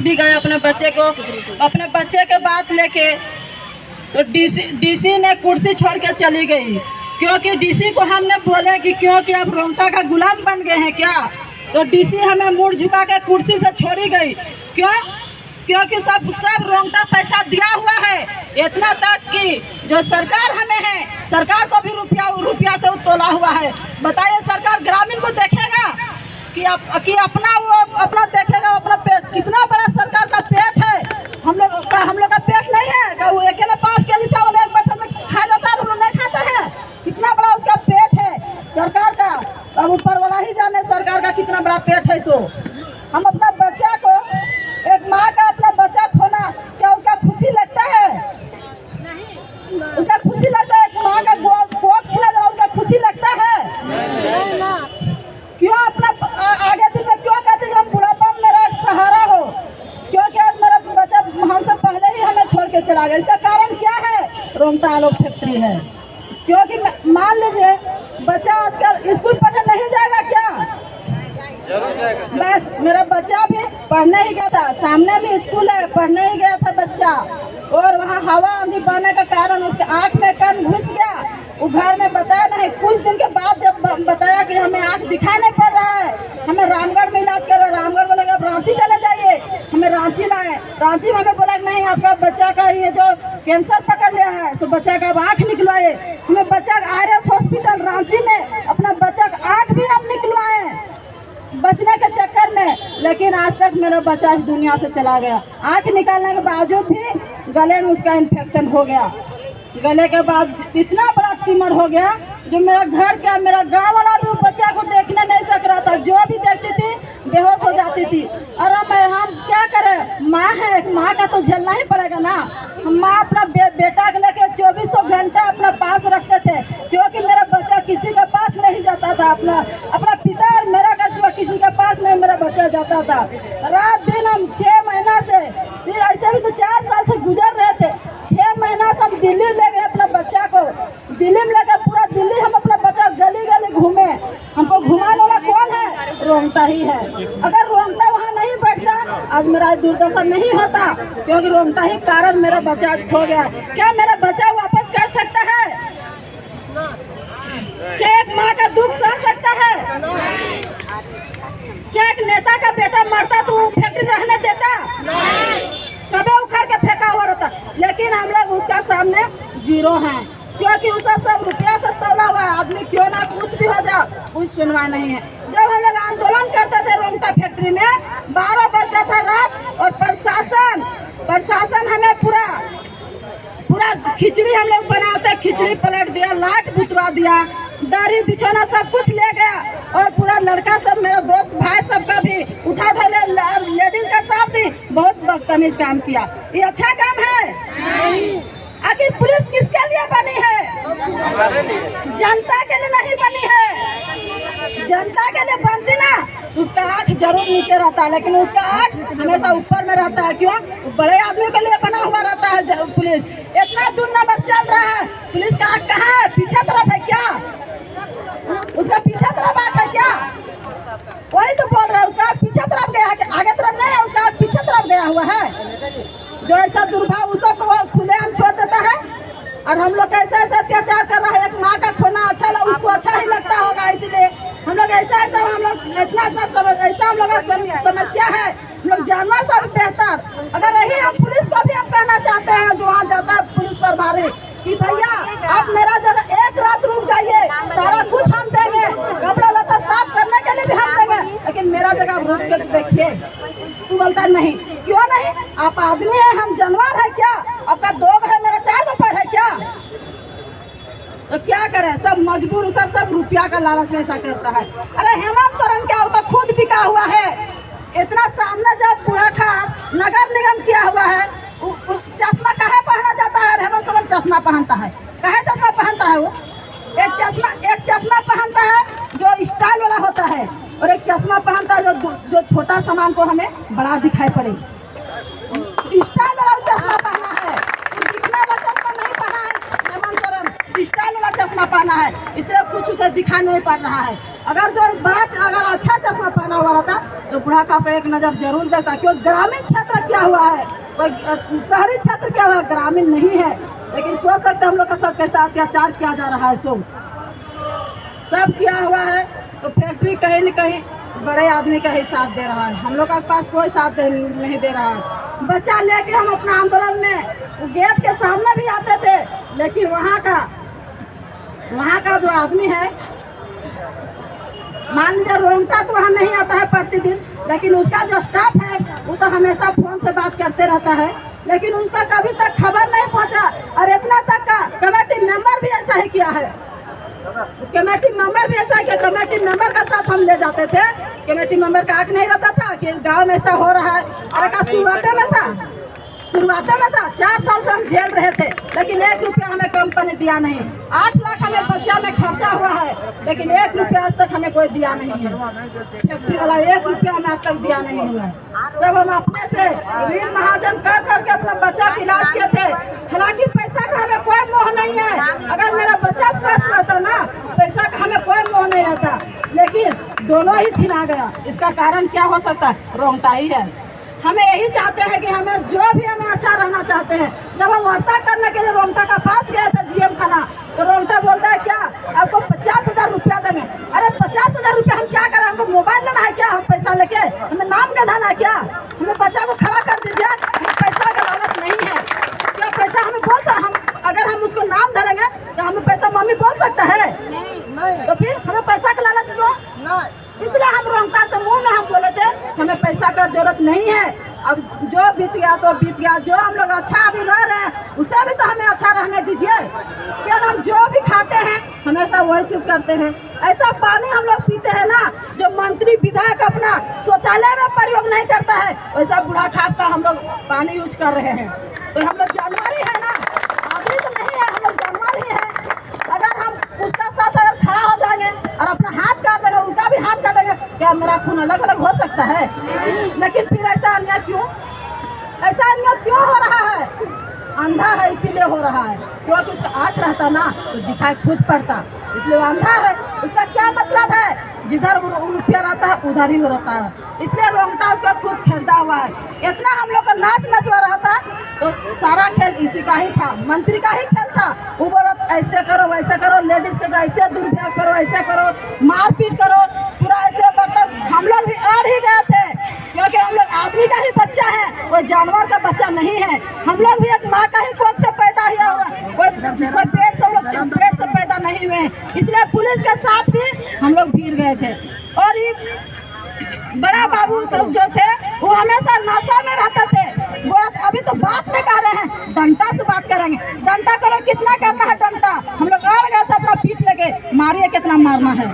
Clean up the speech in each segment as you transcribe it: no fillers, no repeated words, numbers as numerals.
भी गए अपने बच्चे के बात लेके, तो डीसी ने कुर्सी छोड़ के चली गई, क्योंकि डीसी को हमने बोले कि क्योंकि आप रोंगटा का गुलाम बन गए हैं क्या, तो डीसी हमें मुड़ झुका के कुर्सी से छोड़ी गई। क्योंकि सब रोंगटा पैसा दिया हुआ है, इतना तक कि जो सरकार हमें है, सरकार को भी रुपया से तोला हुआ है। बताइए सरकार ग्रामीण को देखेगा कि अपना देखेगा, अपना पेट कितना बड़ा सरकार का पेट है। हम लोग का पेट नहीं है कि वो अकेले 5 केजी चावल एक बर्तन में खा जाता है, हम लोग नहीं खाते हैं। कितना बड़ा उसका पेट है सरकार का, अब ऊपर वाला ही जाने सरकार का कितना बड़ा पेट है। सो हम अपना बच्चा को, एक माँ का अपना बच्चा खोना, क्या उसका खुशी लगता है? उसका खुशी लगता है? एक माँ का गोद छीना जाए उसका खुशी लगता है? क्यों अपना आगे दिन में क्यों कहते हैं हम बुढ़ापा में मेरा एक सहारा हो? क्योंकि आज मेरा बच्चा हमसे पहले ही हमें छोड़ के चला गया। इसका कारण क्या है? रोंगटा आलू फैक्ट्री है। क्योंकि मान लीजिए बच्चा आजकल स्कूल पढ़ने नहीं जाएगा क्या? बस मेरा बच्चा भी पढ़ने ही गया था, सामने भी स्कूल है, पढ़ने ही गया था बच्चा, और वहाँ हवा आंधी बहने का कारण उसके आँख में कण घुस गया। वो घर में बताया नहीं, कुछ दिन के बाद जब बताया कि हमें आँख दिखाई नहीं पड़ रहा है, हमें रामगढ़ में इलाज करो, रामगढ़ बोलेगा आप रांची चले जाइए, हमें रांची लाए। रांची में हमें बोला नहीं आपका बच्चा का ये जो कैंसर पकड़ लिया है, सो बच्चा का आँख निकलवाए। हमें बच्चा RS हॉस्पिटल रांची में अपना बच्चा का आँख भी हम निकलवाए बचने के चक्कर में, लेकिन आज तक मेरा बच्चा इस दुनिया से चला गया। आँख निकालने के बावजूद भी गले में उसका इन्फेक्शन हो गया। गले के बाद इतना बड़ा ट्यूमर हो गया जो मेरा गांव वाला भी बच्चा को देखने नहीं सक रहा था। जो भी देखती थी बेहोश हो जाती थी। और हम क्या करें? माँ है, एक माँ का तो झेलना ही पड़ेगा ना। माँ अपना बेटा को लेकर 2400 घंटा अपना पास रखते थे, क्योंकि मेरा बच्चा किसी के पास नहीं जाता था। अपना पिता और मेरा का सिवा किसी के पास नहीं मेरा बच्चा जाता था। रात दिन हम 6 महीना से, ऐसे भी तो 4 साल से गुजर रहे थे, 6 महीना से हम दिल्ली ले गए अपना बच्चा को। दिल्ली में लेकर पूरा दिल्ली हम अपना बच्चा गली गली घूमे। हमको घुमाने वाला कौन है? रोंगटा ही है। अगर रोंगटा वहाँ नहीं बैठता आज मेरा दुर्दशा नहीं होता, क्योंकि रोंगटा ही कारण मेरा बच्चा आज खो गया। क्या मेरा बच्चा वापस कर सकता है? क्या एक माँ का दुख सह सकता है? क्या एक नेता का बेटा मरता तो वो फैक्ट्री रहने देता? कभी उखाड़ के फेंका हुआ रहता। लेकिन हम लोग उसका सामने जीरो हैं, क्योंकि वो सब रुपया से तोला हुआ है। आदमी क्यों ना कुछ भी हो जाए, कोई सुनवाई नहीं है। जब हम लोग आंदोलन करते थे रोंगटा फैक्ट्री में, 12 बजता था रात, और प्रशासन हमें पूरा खिचड़ी हम लोग बनाते, खिचड़ी पलट दिया, लाइट बुतवा दिया, दरी बिछौना सब कुछ ले गया, और पूरा लड़का सब मेरा दोस्त भाई सबका भी उठा लेडीज का साथ भी बहुत बदतमीज काम किया। ये अच्छा काम है? आखिर पुलिस किसके लिए बनी है? जनता के लिए नहीं बनी है। जनता के लिए बनती ना, उसका आँख जरूर नीचे रहता है, लेकिन उसका आँख हमेशा ऊपर में रहता है। क्यों? बड़े आदमी के लिए बना हुआ रहता है पुलिस। इतना दूर नंबर चल रहा है, पुलिस का आँख कहाँ है? पीछे तरफ है क्या? उसका पीछे तरफ आँख है क्या? वही तो बोल रहा है, उसका पीछे तरफ गया है, आगे तरफ नहीं है, उसका पीछे तरफ गया हुआ है। जो ऐसा दुर्भाव उस सबको खुले हम छोड़ देता है, और हम लोग ऐसा अत्याचार कर रहा है। एक माँ का खोना उसको अच्छा ही लगता होगा, इसलिए हम लोग ऐसा हम लोग इतना ऐसा हम लोग का समस्या है। हम लोग जानवर से भी बेहतर, अगर यही हम पुलिस को भी हम कहना चाहते हैं, जो वहाँ जाता है पुलिस पर भारी, कि भैया आप मेरा जगह एक रात रुक जाइए, सारा कुछ हम देंगे, कपड़ा लता साफ करने के लिए भी हम देंगे, लेकिन मेरा जगह रुक के देखिए। तू बोलता नहीं, क्यों नहीं? आप आदमी है, हम जानवर है क्या? आपका 2 है, मेरा 4 पैर है क्या? तो क्या करें? सब मजबूर, सब रुपया का लालच में ऐसा करता है। अरे हेमंत सोरेन क्या होता, खुद बिका हुआ है। इतना सामने जब पूरा का नगर निगम किया हुआ है, चश्मा कहाँ पहना जाता है? हेमंत सोरेन चश्मा पहनता है, कहाँ चश्मा पहनता है? वो एक चश्मा पहनता है जो स्टाइल वाला होता है, और एक चश्मा पहनता है जो छोटा सामान को हमें बड़ा दिखाई पड़े। स्टाइल वाला चश्मा पहना है, दिखने वाला चश्मा नहीं पहना है हेमंत सोरेन, स्टाइल वाला चश्मा पहना है, इसलिए कुछ उसे दिखाई नहीं पड़ रहा है। अगर जो बात अगर अच्छा चश्मा पहना हुआ रहता तो बुढ़ापा पे एक नज़र जरूर देता, क्योंकि ग्रामीण क्षेत्र क्या हुआ है, कोई शहरी क्षेत्र क्या हुआ है, ग्रामीण नहीं है। लेकिन सोच सकते हम लोग के साथ कैसा अत्याचार किया जा रहा है, सब किया हुआ है। तो फैक्ट्री कहीं न कहीं बड़े आदमी का ही साथ दे रहा है, हम लोग के पास कोई साथ नहीं दे रहा है। बच्चा लेके हम अपना आंदोलन में गेट के सामने भी आते थे, लेकिन वहाँ का जो आदमी है, मान लीजिए रोंगटा तो वहाँ नहीं आता है प्रतिदिन, लेकिन उसका जो स्टाफ है वो तो हमेशा फोन से बात करते रहता है, लेकिन उसका कभी तक खबर नहीं पहुँचा। और इतना तक का कमेटी मेंबर भी ऐसा ही किया है, कमेटी मेंबर भी ऐसा किया, कमेटी मेंबर का साथ हम ले जाते थे। कमेटी मेंबर का हक नहीं रहता था कि गांव में ऐसा हो रहा है। अरे का शुरुआत में था 4 साल से हम झेल रहे थे, लेकिन 1 रुपया हमें कंपनी दिया नहीं। 8 लाख हमें बच्चा में खर्चा हुआ है, लेकिन 1 रुपया आज तक हमें कोई दिया नहीं है। फैक्ट्री वाला 1 रुपया हमें आज तक दिया नहीं हुआ। सब हम अपने से ऋण महाजन कर करके अपना बच्चा का इलाज किए थे। हालांकि पैसा का हमें कोई मोह नहीं है, अगर मेरा बच्चा स्वस्थ रहता ना, पैसा का हमें कोई मोह नहीं रहता, लेकिन दोनों ही छिना गया। इसका कारण क्या हो सकता है? रोंगटाई है। हमें यही चाहते हैं कि हमें जो भी हमें अच्छा रहना चाहते हैं। जब हम वार्ता करने के लिए रोंगटा का पास गए थे जीएम खाना, तो रोंगटा बोलता है क्या आपको 50,000 रुपया देंगे। अरे 50,000 रुपया हम क्या करें? हमको मोबाइल लेना है क्या? हम पैसा लेके हमें नाम गंधाना है क्या? हमें बच्चा को खड़ा कर दीजिए, हमें पैसा का लालच नहीं है। क्या पैसा हमें बोल सकते? हम अगर हम उसको नाम धरेंगे तो हमें पैसा मम्मी बोल सकता है? तो फिर हमें पैसा का लालच क्यों? इसलिए हम रोंगटा समूह में हम बोले थे हमें पैसा का जरूरत नहीं है। अब जो बीत गया तो बीत गया, जो हम लोग अच्छा अभी रह रहे हैं उसे भी तो हमें अच्छा रहने दीजिए। क्या हम जो भी खाते हैं हमेशा वही चीज़ करते हैं। ऐसा पानी हम लोग पीते हैं ना जो मंत्री विधायक अपना शौचालय में प्रयोग नहीं करता है, वैसा बुढ़ा खाद का हम लोग पानी यूज कर रहे हैं। तो हम लोग जानवर ही है ना, आदमी तो नहीं है, हम लोग जानवर ही है। अगर हम उसका साथ अगर खड़ा हो जाएंगे और अपना हाथ काट देंगे, उनका भी हाथ काटेंगे, क्या मेरा खून अलग अलग हो सकता है? लेकिन फिर ऐसा अन्याय क्यों? ऐसा अन्याय क्यों हो रहा है? अंधा है इसीलिए हो रहा है, क्योंकि उसका आँख रहता ना तो दिखाई खुद पड़ता, इसलिए वो अंधा है। उसका क्या मतलब है? जिधर रुपया रहता है उधर ही रहता है, इसलिए रोंगटा उसका खुद खेलता हुआ है। इतना हम लोग का नाच नचवा रहा था तो सारा खेल इसी का ही था, मंत्री का ही खेल था। वो बोला ऐसे करो वैसे करो, लेडीज के ऐसे दुरुपयोग करो, ऐसे करो, मारपीट करो, पूरा ऐसे मतलब हम लोग भी अड़ ही गए थे, क्योंकि हम लोग आदमी का ही बच्चा है, कोई जानवर का बच्चा नहीं है। हम लोग भी एक माँ का ही कोख से पैदा हुआ हुआ, कोई पेट से हम लोग पेट से पैदा नहीं हुए, इसलिए पुलिस के साथ भी हम लोग भीड़ गए थे। और ये बड़ा बाबू जो थे वो हमेशा नशा में रहते थे। वो अभी तो बात में कह रहे हैं डंडा से बात करेंगे, डंडा करो, कितना करना है डंडा? हम लोग अड़ गए थे, अपना पीठ लगे मारिए, कितना मारना है?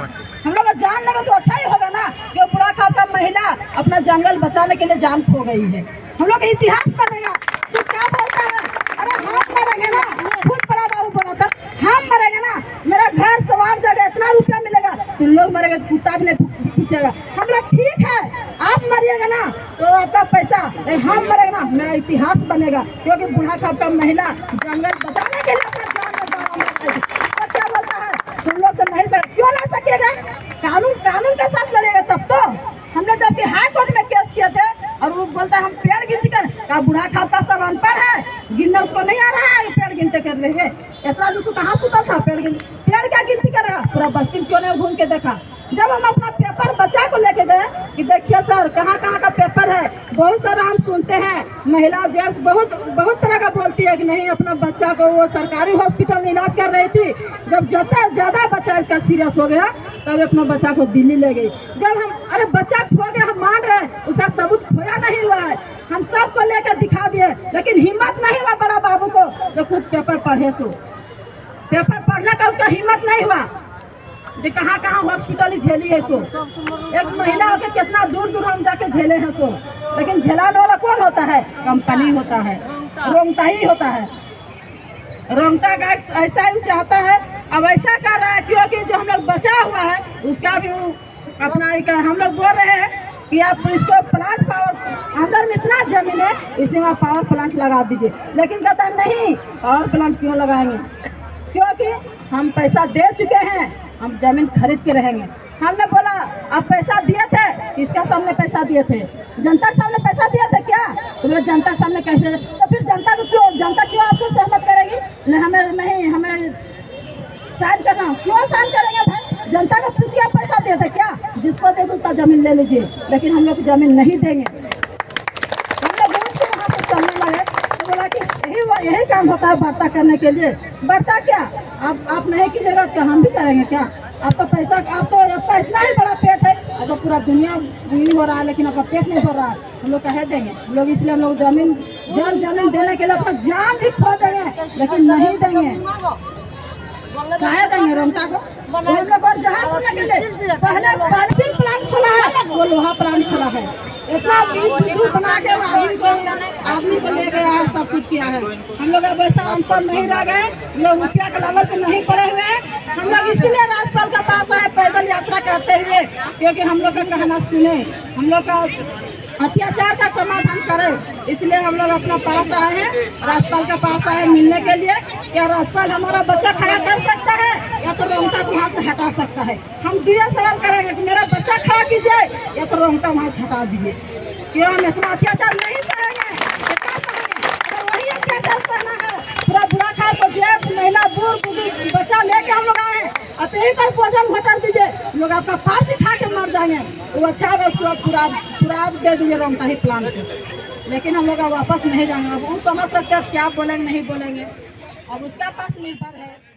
हम लोग जान लगे तो अच्छा ही होगा ना, कि बुढ़ा खाद का महिला अपना जंगल बचाने के लिए जान खो गई है। हम लोग इतिहास बनेगा। तो क्या बोलता है? अरे हम मरेंगे ना, खुद बड़ा बाबू बोला था हम मरेंगे ना, मेरा घर सवार जगह इतना रुपया मिलेगा, तुम लोग मरेंगे तो कुत्ता भी नहीं पूछेगा। हम लोग ठीक है, आप मरिएगा ना तो आपका पैसा, हम मरेंगे ना मेरा इतिहास बनेगा, क्योंकि बुढ़ा खाद का महिला जंगल बचाने के लिए अपना जान लगा। तो क्या बोलता है? तुम लोग से नहीं क्यों ना सकेगा? कानून के साथ लड़ेगा तब तो। हमने जबकि हाई कोर्ट में केस किए थे और वो बोलता है हम पेड़ गिनती कर, क्या बुढ़ा खाद का सब अनपढ़ है, गिनना उसको नहीं आ रहा है, पेड़ गिनते कर लेंगे। इतना दूसरा कहाँ सुता था? पेड़ क्या गिनती करेगा? पूरा बस्ती क्यों नहीं घूम के देखा? जब हम अपना पेपर बच्चा को लेके गए कि देखिए सर कहाँ कहाँ का पेपर है, बहुत सारा हम सुनते हैं महिला जेंट्स बहुत तरह का बोलती है कि नहीं, अपना बच्चा को वो सरकारी हॉस्पिटल में इलाज कर रही थी, जब ज़्यादा बच्चा इसका सीरियस हो गया तब अपना बच्चा को दिल्ली ले गई। जब हम अरे बच्चा खो गया हम मान रहे हैं, उसका सबूत खोया नहीं हुआ है, हम सबको लेकर दिखा दिए, लेकिन हिम्मत नहीं हुआ बड़ा बाबू को जो खुद पेपर पढ़े सो, पेपर पढ़ने का उसका हिम्मत नहीं हुआ कि कहाँ कहाँ हॉस्पिटल ही झेली है सो। एक महिला होकर कितना दूर दूर हम जाके झेले हैं सो, लेकिन झेलाने वाला कौन होता है? कंपनी होता है, रोंगटा ही होता है। रोंगटा का ऐसा ही चाहता है, अब ऐसा कर रहा है क्योंकि जो हम लोग बचा हुआ है उसका भी अपना हम लोग बोल रहे हैं कि आप इसको प्लांट पावर अंदर में इतना जमीन है इसमें वहाँ पावर प्लांट लगा दीजिए, लेकिन कहता है नहीं पावर प्लांट क्यों लगाएंगे, क्योंकि हम पैसा दे चुके हैं, हम जमीन खरीद के रहेंगे। हमने बोला आप पैसा दिए थे, किसका सामने पैसा दिए थे? जनता के सामने पैसा दिए थे क्या? तो बोले जनता के सामने कैसे? तो फिर जनता क्यों आपको सहमत करेगी? हमें साइन करना, क्यों साइन करेंगे भाई? जनता को पूछिए आप पैसा दिए थे क्या? जिसको दे उसका जमीन ले लीजिए, लेकिन हम लोग जमीन नहीं देंगे। हम लोग वहाँ से चलने लगे तो बोला कि यही काम होता है वार्ता करने के लिए। वार्ता क्या आप नहीं कीजिएगा तो हम भी करेंगे क्या? आपका पैसा आपका इतना ही बड़ा पेट है, आपका पूरा दुनिया नहीं हो रहा है, लेकिन आपका पेट नहीं हो रहा है, हम लोग कहे देंगे। हम लोग इसलिए हम लोग जमीन देने के लिए अपना जान भी खो देंगे, लेकिन नहीं देंगे। कहे देंगे रोमता को हम लोग और जहाँ के लिए पहले प्लांट खुला है, वो लोहा प्लांट खुला है। इतना वीडियो बना के आदमी को ले गया है, सब कुछ किया है। हम लोग अब वैसा अनपढ़ नहीं रह गए, लोग रुपया के लालच में नहीं पड़े हुए हैं। हम लोग इसीलिए राज्यपाल के पास आए पैदल यात्रा करते हुए, क्योंकि हम लोग का कहना सुने, हम लोग का अत्याचार का समाधान करें। इसलिए हम लोग अपना पास आए हैं, राज्यपाल के पास आए मिलने के लिए। क्या राज्यपाल हमारा बच्चा खड़ा कर सकता है या तो रोंगटा को वहाँ से हटा सकता है? हम दूसरा सवाल करेंगे कि मेरा बच्चा खड़ा कीजिए या तो रोंगटा वहाँ से हटा दीजिए। क्यों हम इतना अत्याचार नहीं सहेंगे? कितना सहेंगे? तो वही अत्याचार सहना है। पूरा बुढ़ा खार को जेंट्स महिला बूढ़ बुजुर्ग बच्चा लेके हम लोग आए हैं। आप यही पर भोजन घटा दीजिए, लोग आपका पास ही खा के मर जाएंगे। वो अच्छा है, उसको पूरा दे दीजिए रोंगटा ही प्लान को। लेकिन हम लोग वापस नहीं जाएंगे। अब वो समझ सकते हैं क्या बोलेंगे नहीं बोलेंगे, अब उसका पास निर्भर है।